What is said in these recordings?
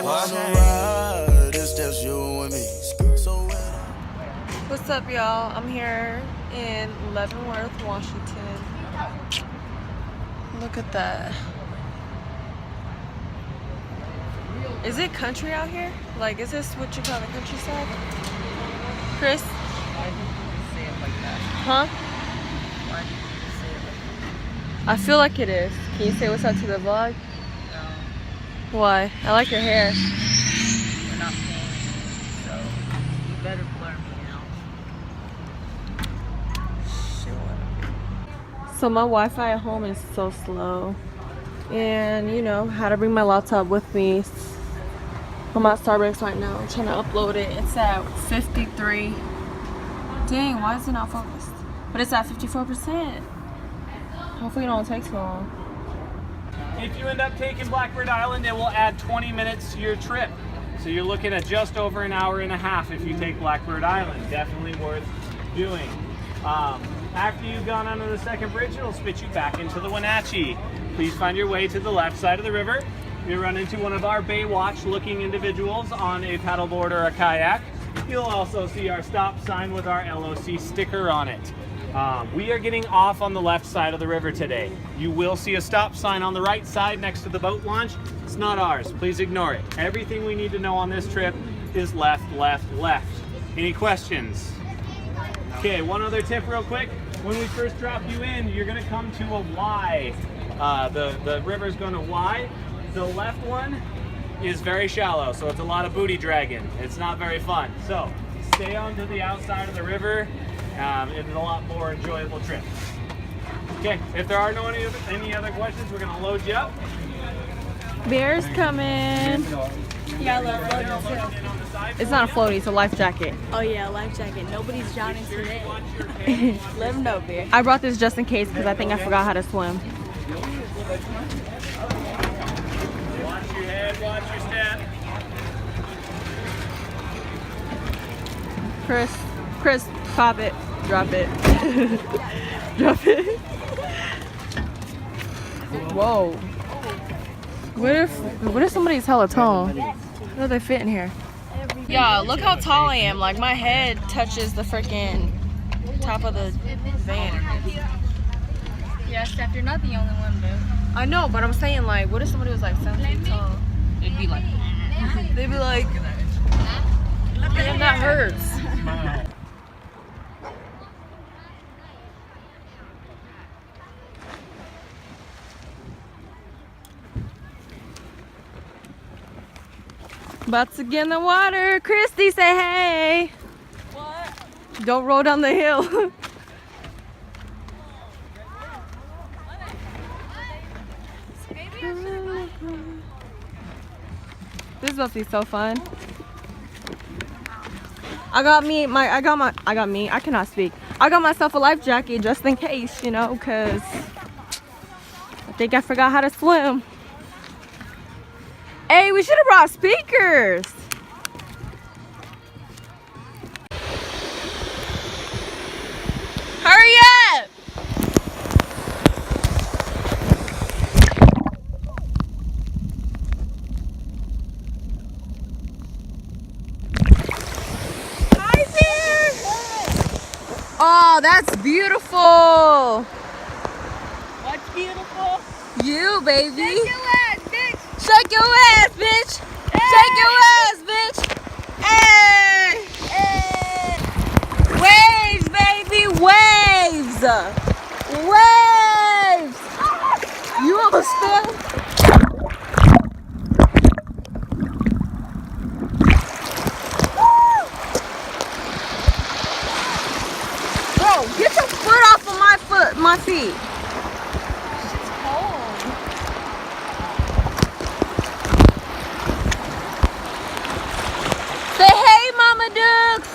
What's up, y'all? I'm here in Leavenworth, Washington. Look at that. Is it country out here? Like, is this what you call the countryside? Chris? Why did you say it like that? Huh? Why did you say it like that? I feel like it is. Can you say what's up to the vlog? No, Why? I like your hair. we're not paying you, so you better blur me out. So my Wi-Fi at home is so slow. And, you know, had to bring my laptop with me. I'm at Starbucks right now. I'm trying to upload it. It's at 53. Dang, why is it not focused? But it's at 54%. Hopefully it don't take too long. If you end up taking Blackbird Island, it will add 20 minutes to your trip. So you're looking at just over an hour and a half if you take Blackbird Island. Definitely worth doing. After you've gone under the second bridge, it'll spit you back into the Wenatchee. Please find your way to the left side of the river. You run into one of our Baywatch looking individuals on a paddleboard or a kayak. You'll also see our stop sign with our LOC sticker on it. We are getting off on the left side of the river today. You will see a stop sign on the right side next to the boat launch. It's not ours. Please ignore it. Everything we need to know on this trip is left, left, left. Any questions? Okay, one other tip real quick. When we first drop you in, you're gonna come to a Y. The river's going to Y. The left one is very shallow, so it's a lot of booty dragging. It's not very fun. So stay on to the outside of the river. It's a lot more enjoyable trip. Okay, if there are any other questions, we're gonna load you up. Bear's coming. Yeah, I love floating too. It's not a floaty, it's a life jacket. Oh yeah, life jacket. Nobody's drowning today. Let them know, beer. I brought this just in case because I think I forgot how to swim. Watch your head, watch your step. Chris, pop it, drop it, drop it. Whoa. What if somebody's hella tall? How do they fit in here? Y'all, look how tall I am. Like, my head touches the freaking top of the van. Yeah, Steph, you're not the only one, boo. I know, but I'm saying, like, what if somebody was like 7 feet tall? It'd be like, They'd be like, damn, that hurts. About to get in the water. Christy, say hey. What? Don't roll down the hill. This is supposed to be so fun. I got myself a life jacket just in case, you know, because I think I forgot how to swim. Hey, we should have brought speakers. Hurry up! Hi there! Oh, that's beautiful. What's beautiful? You, baby. Shake your ass, bitch! Shake your ass, bitch! Shake your ass, bitch! Hey! Hey! Waves, baby, waves! Waves! You almost fell? Bro, get your foot off of my feet. Say hey, Mama Dukes!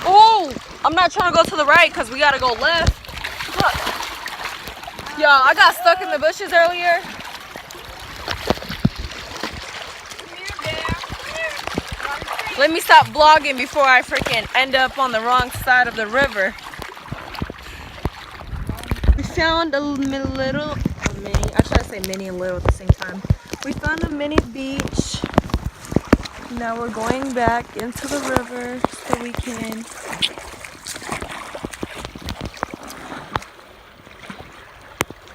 Oh, I'm not trying to go to the right because we gotta go left. Look. Y'all, I got stuck in the bushes earlier. Let me stop vlogging before I freaking end up on the wrong side of the river. We found a little, I try to say say mini and little at the same time. We found a mini beach. Now we're going back into the river so we can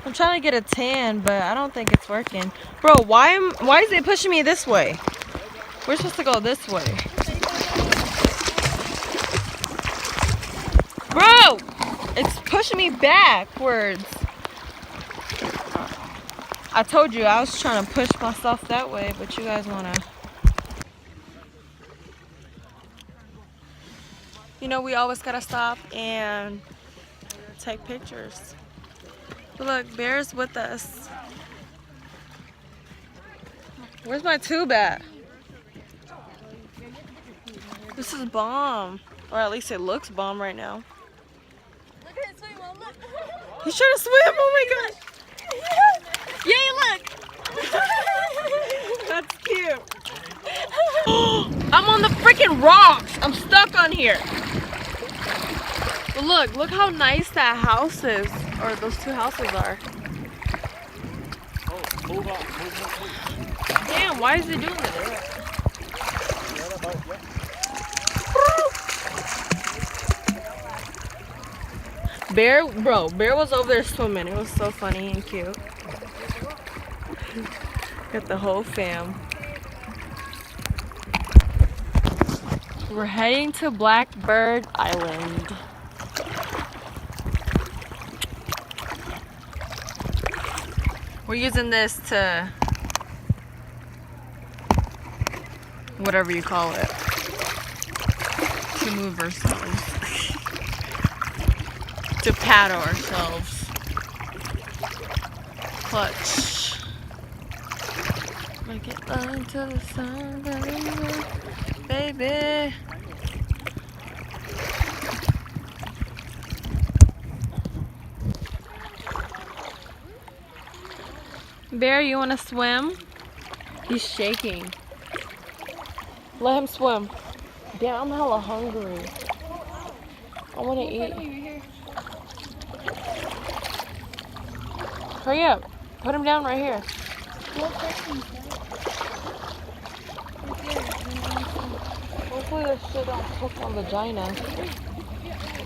I'm trying to get a tan, but I don't think it's working. Bro, why is it pushing me this way? We're supposed to go this way. Bro! It's pushing me backwards. I told you I was trying to push myself that way, but you guys wanna... You know, we always gotta stop and take pictures. But look, Bear's with us. Where's my tube at? This is bomb. Or at least it looks bomb right now. Look at it swim, Mom, look. He's trying to swim, oh my gosh. Yay, look. That's cute. I'm on the freaking rocks. I'm stuck on here. But look how nice that house is. Or those two houses are. Oh, move on. Damn, why is he doing this? Bear was over there swimming. It was so funny and cute. Got the whole fam. We're heading to Blackbird Island. We're using this to whatever you call it, to move ourselves, to paddle ourselves. Clutch. Make it love to the sun, baby. Bear, you want to swim? He's shaking. Let him swim. Damn, I'm hella hungry. I want to eat. Hurry up. Put him down right here. Hopefully this shit don't hook my vagina.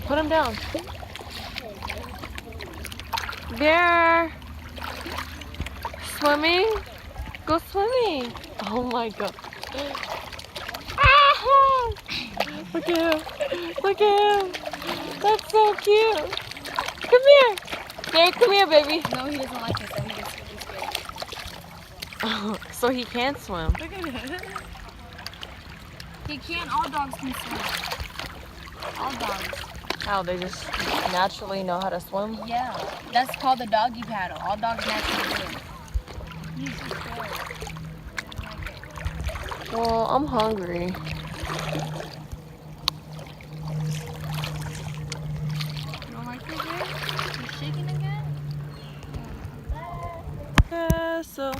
Put him down. Bear. Swimming? Go swimming. Oh my god. Ah! Look at him. Look at him. That's so cute. Come here. Bear, come here, baby. No, he doesn't like it, so he gets scared. So he can swim. Look at him. He can't. All dogs can swim. All dogs. How? They just naturally know how to swim? Yeah. That's called the doggy paddle. All dogs naturally do it. Well, I'm hungry. You don't like it, Bear? You shaking again? Yeah, so.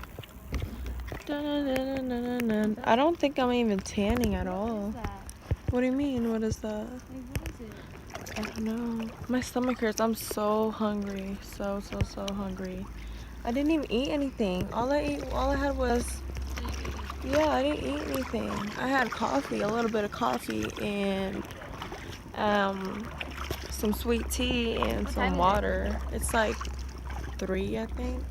I don't think I'm even tanning at all. What do you mean? What is that? I don't know. My stomach hurts. I'm so hungry. So hungry. I didn't even eat anything. All I had was, yeah, I didn't eat anything. I had coffee, a little bit of coffee, and some sweet tea and some water. It's like 3, I think.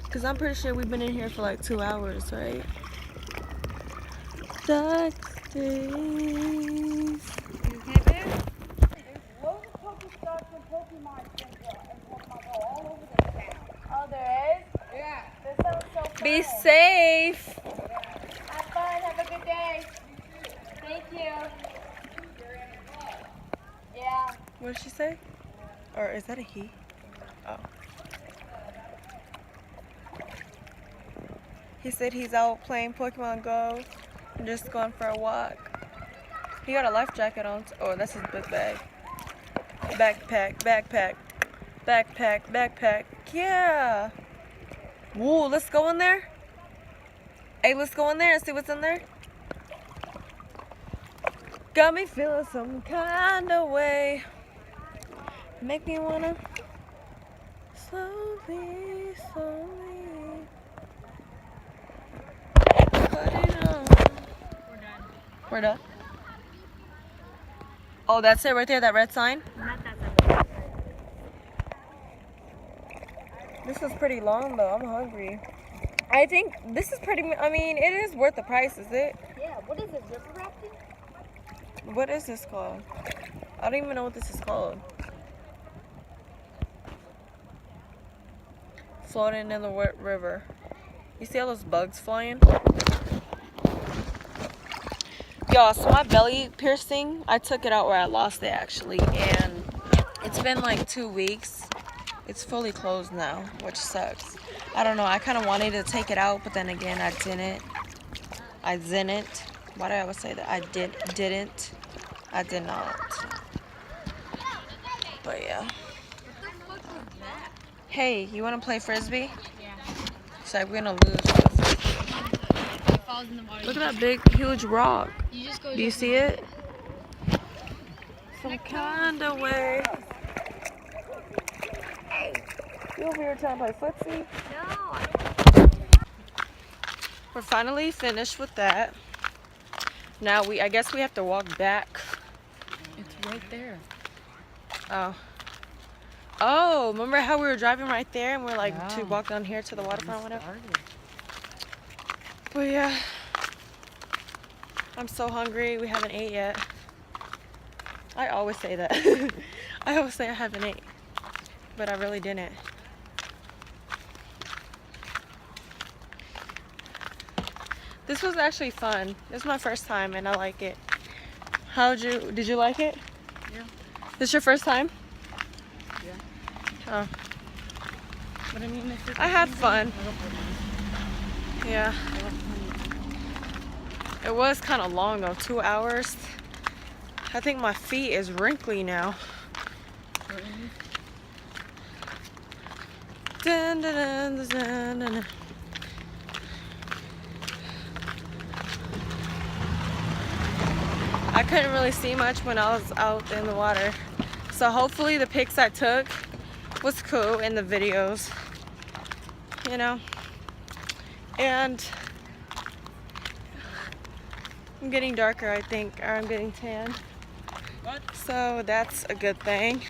Because I'm pretty sure we've been in here for like 2 hours, right? Dark days. Oh, there is? Yeah. This sounds so fun. Be safe. Have fun. Have a good day. Thank you. Yeah. What did she say? Or is that a he? Oh. He said he's out playing Pokemon Go and just going for a walk. He got a life jacket on. Oh, that's his big bag. Backpack. Yeah. Woo, let's go in there. Hey, let's go in there and see what's in there. Got me feeling some kind of way. Make me wanna slowly. We're done. Oh, that's it right there, that red sign? Not that side. This is pretty long though, I'm hungry. I think this is pretty, I mean, it is worth the price, is it? Yeah, what is it? River rafting? What is this called? I don't even know what this is called. Floating in the wet river. You see all those bugs flying? Y'all, so my belly piercing, I took it out where I lost it actually, and it's been like 2 weeks. It's fully closed now, which sucks. I don't know, I kind of wanted to take it out, but then again, I didn't. Why did I always say that? I did not. But yeah. Hey, you want to play frisbee? Yeah. It's like we're gonna lose. It falls in the water. Look at that big, huge rock. You just go. Do you see it? Some kind of way. Hey, you over here trying to play footsie? No. We're finally finished with that. Now I guess we have to walk back. It's right there. Oh. Oh, remember how we were driving right there and we're like Yeah. to walk down here to the waterfront, whatever? Started. But yeah, I'm so hungry. We haven't ate yet. I always say that. I always say I haven't ate, but I really didn't. This was actually fun. This is my first time and I like it. Did you like it? Yeah. This your first time? Yeah. Oh, But I mean, if it's I had fun. I don't know. Yeah. I don't know. It was kind of long though, 2 hours. I think my feet is wrinkly now. Dun, dun, dun, dun, dun, dun. I couldn't really see much when I was out in the water. So hopefully the pics I took was cool in the videos, you know. And I'm getting darker, I think, or I'm getting tan. So that's a good thing.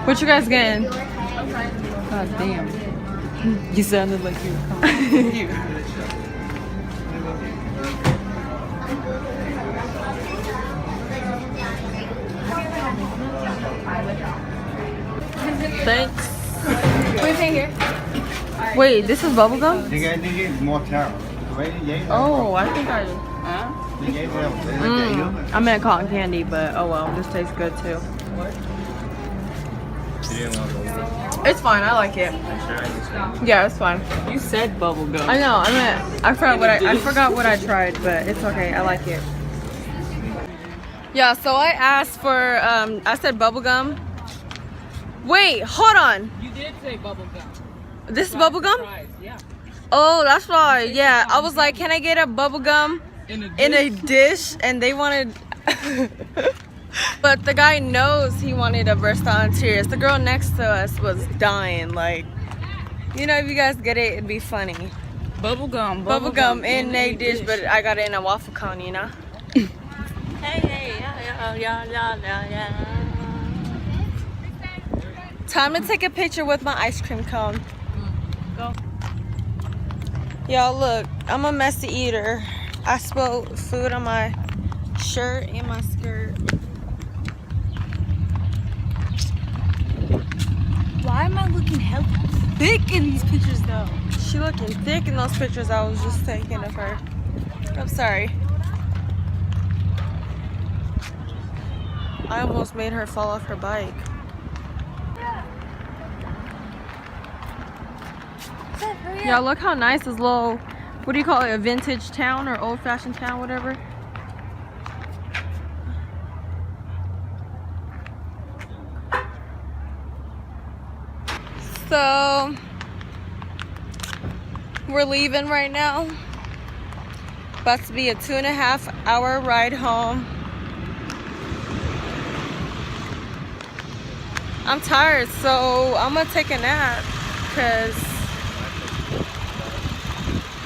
What you guys getting? God damn. You sounded like you were coming. You. Thanks. What is it here? Wait, this is bubblegum? Oh, I think I meant cotton candy, but oh well, this tastes good too. It's fine, I like it. Yeah, it's fine. You said bubble gum. I know, I forgot what I tried, but it's okay, I like it. Yeah, so I asked for, I said bubblegum. Wait, hold on. You did say bubble gum. This is bubblegum? Fries, yeah. Oh, that's why, yeah. I was like, can I get a bubblegum in a dish? And they wanted... But the guy knows he wanted a burst on tears. The girl next to us was dying, like, you know, if you guys get it, it'd be funny. Bubblegum in a dish, but I got it in a waffle cone, you know? Hey, yeah. Time to take a picture with my ice cream cone. Go. Y'all, look, I'm a messy eater. I spilled food on my shirt and my skirt. Why am I looking hella thick in these pictures though? She looking thick in those pictures I was just taking of her. I'm sorry. I almost made her fall off her bike. Y'all, look how nice this little, what do you call it, a vintage town or old-fashioned town, whatever. So we're leaving right now. About to be a 2.5 hour ride home. I'm tired, so I'm gonna take a nap because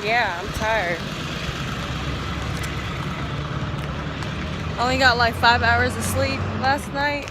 yeah, I'm tired. Only got like 5 hours of sleep last night.